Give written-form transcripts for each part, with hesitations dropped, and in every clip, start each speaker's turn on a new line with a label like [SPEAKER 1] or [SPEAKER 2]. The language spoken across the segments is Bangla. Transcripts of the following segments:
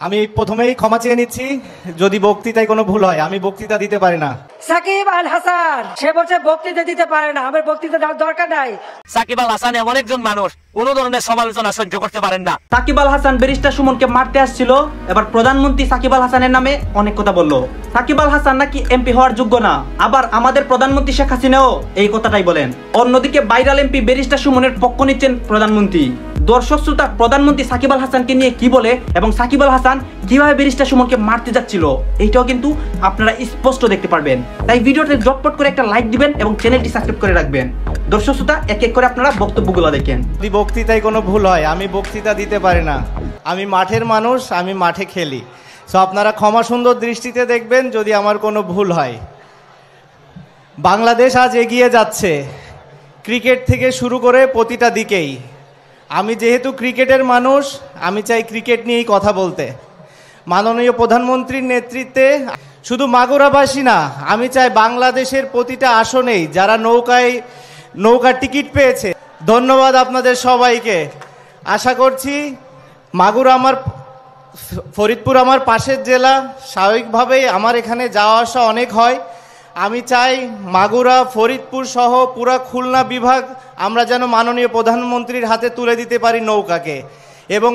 [SPEAKER 1] আমি প্রথমেই ক্ষমা চেয়ে নিচ্ছি যদি বক্তৃতায় কোনো ভুল হয়। আমি বক্তৃতা দিতে পারি না।
[SPEAKER 2] সাকিব আল হাসান সে বলছে বক্তৃতা দিতে পারে না, আমার বক্তৃতা দেওয়ার দরকার নাই।
[SPEAKER 3] সাকিব আল হাসান এমন একজন মানুষ কোনো ধরনের সমালোচনা সহ্য করতে পারেন না।
[SPEAKER 4] সাকিব আল হাসান ব্যারিস্টার সুমনকে মারতে আসছিল, এবার প্রধানমন্ত্রী সাকিব আল হাসানের নামে অনেক কথা বললো। সাকিব আল হাসান নাকি এমপি হওয়ার যোগ্য না, আবার আমাদের প্রধানমন্ত্রী শেখ হাসিনাও এই কথাটাই বলেন। অন্যদিকে ভাইরাল এমপি ব্যারিস্টার সুমনের পক্ষ নিচ্ছেন প্রধানমন্ত্রী। দর্শক শ্রোতা, প্রধানমন্ত্রী সাকিব আল হাসানকে নিয়ে কি বলে এবং সাকিব আল হাসান কিভাবে ব্যারিস্টার সুমনকে মারতে যাচ্ছিল, এইটাও কিন্তু আপনারা স্পষ্ট দেখতে পারবেন। তাই ভিডিওতে ঝটপট করে একটা লাইক দিবেন এবং চ্যানেলটি সাবস্ক্রাইব করে রাখবেন। দর্শক শ্রোতা, এক এক করে আপনারা বক্তব্যগুলো দেখেন।
[SPEAKER 1] যদি বক্তৃতায় কোনো ভুল হয়, আমি বক্তৃতা দিতে পারি না। আমি মাঠের মানুষ, আমি মাঠে খেলি। সো আপনারা ক্ষমা সুন্দর দৃষ্টিতে দেখবেন যদি আমার কোনো ভুল হয়। বাংলাদেশ আজ এগিয়ে যাচ্ছে, ক্রিকেট থেকে শুরু করে প্রতিটা দিকেই। আমি যেহেতু ক্রিকেটের মানুষ, আমি চাই ক্রিকেট নিয়েই কথা বলতে। মাননীয় প্রধানমন্ত্রীর নেতৃত্বে শুধু মাগুরাবাসী না, আমি চাই বাংলাদেশের প্রতিটা আসনেই যারা নৌকার টিকিট পেয়েছে, ধন্যবাদ আপনাদের সবাইকে। আশা করছি মাগুরা ফরিদপুর আমার পাশের জেলা, স্বাভাবিকভাবেই আমার এখানে যাওয়া আসা অনেক হয়। আমি চাই মাগুরা, ফরিদপুর সহ পুরা খুলনা বিভাগ আমরা যেন মাননীয় প্রধানমন্ত্রীর হাতে তুলে দিতে পারি নৌকাকে, এবং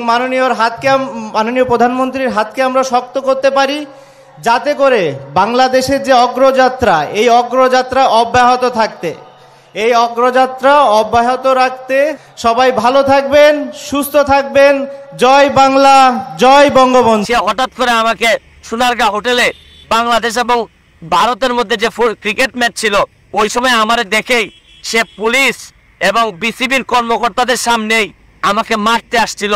[SPEAKER 1] মাননীয় প্রধানমন্ত্রীর হাতকে আমরা শক্ত করতে পারি, যাতে করে বাংলাদেশের যে অগ্রযাত্রা, এই অগ্রযাত্রা অব্যাহত রাখতে সবাই ভালো থাকবেন, সুস্থ থাকবেন। জয় বাংলা, জয় বঙ্গবন্ধু।
[SPEAKER 3] সে হঠাৎ করে আমাকে সোনারগাঁ হোটেলে বাংলাদেশ এবং ভারতের মধ্যে যে ক্রিকেট ম্যাচ ছিল, ওই সময় আমার দেখেই সে পুলিশ এবং বিসিবির কর্মকর্তাদের সামনেই আমাকে মারতে আসছিল।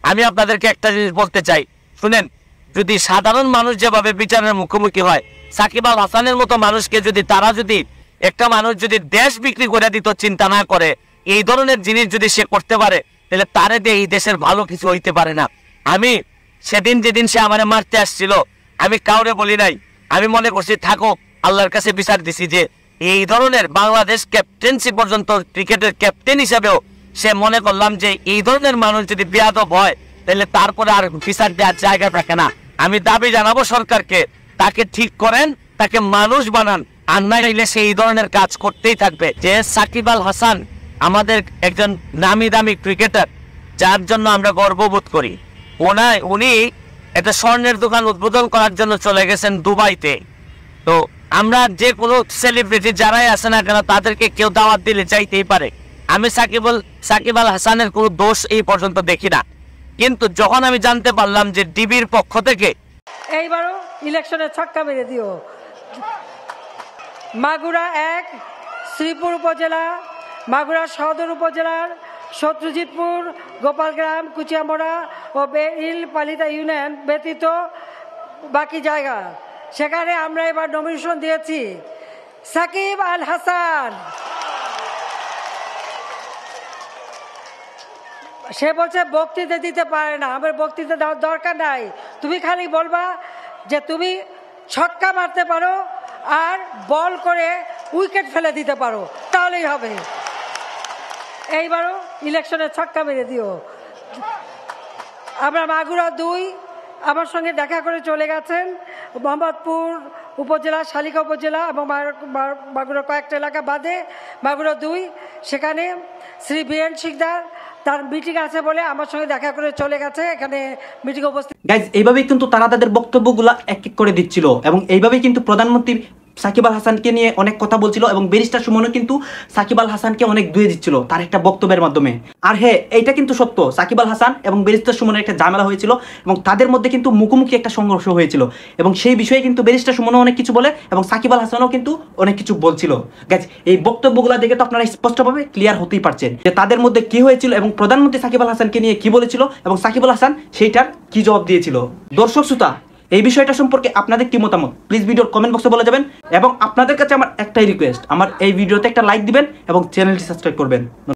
[SPEAKER 3] আমি আপনাদেরকে একটা জিনিস বলতে চাই, শুনেন, যদি সাধারণ মানুষ যেভাবে বিচারের মুখোমুখি হয়, সাকিব আল হাসানের মতো মানুষকে যদি একটা মানুষ যদি দেশ বিক্রি করে দিত চিন্তা না করে, এই ধরনের জিনিস যদি সে করতে পারে, তাহলে তারে দিয়ে এই দেশের ভালো কিছু হইতে পারে না। আমি যেদিন সে আমারে মারতে আসছিল, আমি কাউরে বলি নাই। আমি মনে করছি থাকো, আল্লাহর কাছে বিচার দিছি যে এই ধরনের বাংলাদেশ ক্যাপ্টেন্সি পর্যন্ত ক্রিকেটের ক্যাপ্টেন হিসাবেও সে মনে করলাম যে এই ধরনের মানুষ যদি বেয়াদব হয়, তাহলে তারপরে আর বিচার দেওয়ার জায়গা থাকে না। আমি দাবি জানাবো সরকারকে, তাকে ঠিক করেন, তাকে মানুষ বানান, আর না হইলে সে এই ধরনের কাজ করতেই থাকবে। যে সাকিব আল হাসান আমাদের একজন নামি দামি ক্রিকেটার, যার জন্য আমরা গর্ববোধ করি। উনি একটা স্বর্ণের দোকান উদ্বোধন করার জন্য চলে গেছেন দুবাইতে। তো আমরা যে কোনো সেলিব্রিটি যারাই আসে না কেন, তাদেরকে কেউ দাওয়াত দিলে চাইতেই পারে। আমি সাকিব আল হাসানের কোনো দোষ এই পর্যন্ত দেখি না, কিন্তু যখন আমি জানতে পারলাম যে ডিবির পক্ষ থেকে
[SPEAKER 2] এইবারও ইলেকশনে ছক্কা মেরে দিও। মাগুরা 1, শ্রীপুর উপজেলা, মাগুরা সদর উপজেলার শত্রুজিতপুর, গোপালগ্রাম, কুচিয়ামোড়া ও বেইলপালিতা ইউনিয়ন ব্যতীত বাকি জায়গা, সেখানে আমরা এবার নমিনেশন দিয়েছি সাকিব আল হাসান। সে বলছে বক্তৃতা দিতে পারে না, আমার বক্তৃতা দেওয়ার দরকার নাই। তুমি খালি বলবা যে তুমি ছক্কা মারতে পারো আর বল করে উইকেট ফেলে দিতে পারো, তাহলেই হবে। এইবারও ইলেকশনে ছক্কা মেরে দিও। আমরা মাগুরা 2 আমার সঙ্গে দেখা করে চলে গেছেন, মোহাম্মদপুর উপজেলা, শালিকা উপজেলা এবং মাগুরা কয়েকটা এলাকা বাদে মাগুরা 2, সেখানে শ্রী বীরেন শিকদার তার মিটিং আছে বলে আমার সঙ্গে দেখা করে চলে গেছে, এখানে মিটিং উপস্থিত।
[SPEAKER 4] গাইজ, এইভাবেই কিন্তু তারা তাদের বক্তব্যগুলো এক এক করে দিচ্ছিল এবং এইভাবেই কিন্তু প্রধানমন্ত্রী সাকিব আল হাসানকে নিয়ে অনেক কথা বলছিল এবং ব্যারিস্টার সুমনও কিন্তু সাকিব আল হাসানকে অনেক ধুয়ে দিচ্ছিল তার একটা বক্তব্যের মাধ্যমে। আর হ্যাঁ, এইটা কিন্তু সত্য, সাকিব আল হাসান এবং ব্যারিস্টার সুমনের একটা ঝামেলা হয়েছিল এবং তাদের মধ্যে কিন্তু মুখোমুখি একটা সংঘর্ষ হয়েছিল এবং সেই বিষয়ে কিন্তু ব্যারিস্টার সুমনও অনেক কিছু বলে এবং সাকিব আল হাসানও কিন্তু অনেক কিছু বলছিল। গাইজ, এই বক্তব্যগুলো দেখে তো আপনারা স্পষ্টভাবে ক্লিয়ার হতেই পারছেন যে তাদের মধ্যে কি হয়েছিল এবং প্রধানমন্ত্রী সাকিব আল হাসানকে নিয়ে কি বলেছিল এবং সাকিব আল হাসান সেইটার কি জবাব দিয়েছিল। দর্শক শ্রোতা, এই বিষয়টা সম্পর্কে আপনাদের কি মতামত প্লিজ ভিডিওর কমেন্ট বক্সে বলে যাবেন এবং আপনাদের কাছে আমার একটাই রিকোয়েস্ট, আমার এই ভিডিওতে একটা লাইক দিবেন এবং চ্যানেলটি সাবস্ক্রাইব করবেন।